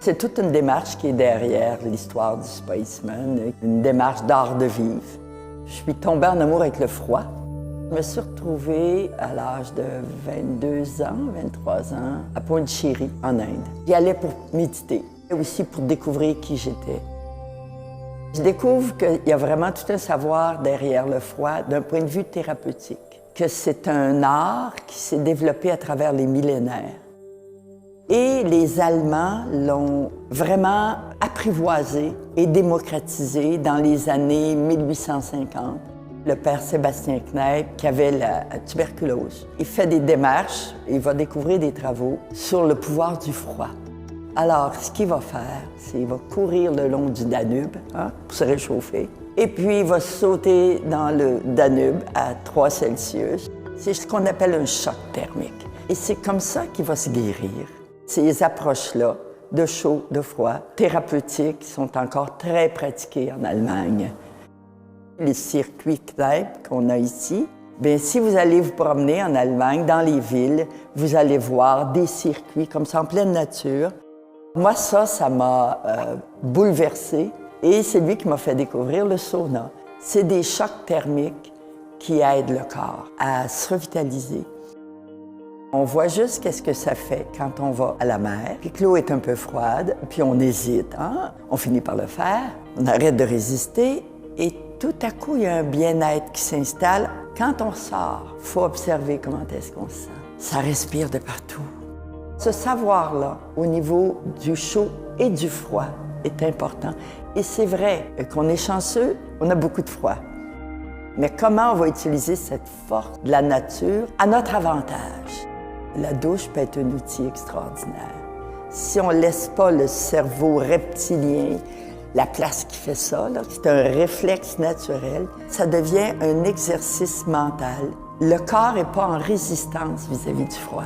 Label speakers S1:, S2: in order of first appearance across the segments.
S1: C'est toute une démarche qui est derrière l'histoire du Spaceman, une démarche d'art de vivre. Je suis tombée en amour avec le froid. Je me suis retrouvée à l'âge de 22 ans, 23 ans, à Pondichéry, en Inde. J'y allais pour méditer, et aussi pour découvrir qui j'étais. Je découvre qu'il y a vraiment tout un savoir derrière le froid d'un point de vue thérapeutique, que c'est un art qui s'est développé à travers les millénaires. Et les Allemands l'ont vraiment apprivoisé et démocratisé dans les années 1850. Le père Sébastien Kneipp, qui avait la tuberculose, il fait des démarches, il va découvrir des travaux sur le pouvoir du froid. Alors, ce qu'il va faire, c'est qu'il va courir le long du Danube pour se réchauffer. Et puis, il va sauter dans le Danube à 3 Celsius. C'est ce qu'on appelle un choc thermique. Et c'est comme ça qu'il va se guérir. Ces approches-là, de chaud, de froid, thérapeutiques, sont encore très pratiquées en Allemagne. Les circuits Kneipp qu'on a ici, bien, si vous allez vous promener en Allemagne, dans les villes, vous allez voir des circuits comme ça en pleine nature. Moi, ça m'a bouleversée et c'est lui qui m'a fait découvrir le sauna. C'est des chocs thermiques qui aident le corps à se revitaliser. On voit juste qu'est-ce que ça fait quand on va à la mer, puis que l'eau est un peu froide, puis on hésite. On finit par le faire, on arrête de résister et tout à coup, il y a un bien-être qui s'installe. Quand on sort, il faut observer comment est-ce qu'on se sent. Ça respire de partout. Ce savoir-là, au niveau du chaud et du froid, est important. Et c'est vrai qu'on est chanceux, on a beaucoup de froid. Mais comment on va utiliser cette force de la nature à notre avantage? La douche peut être un outil extraordinaire. Si on ne laisse pas le cerveau reptilien la place qui fait ça, c'est un réflexe naturel, ça devient un exercice mental. Le corps n'est pas en résistance vis-à-vis du froid.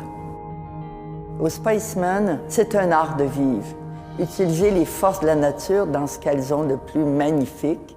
S1: Au Spaceman, c'est un art de vivre. Utiliser les forces de la nature dans ce qu'elles ont de plus magnifique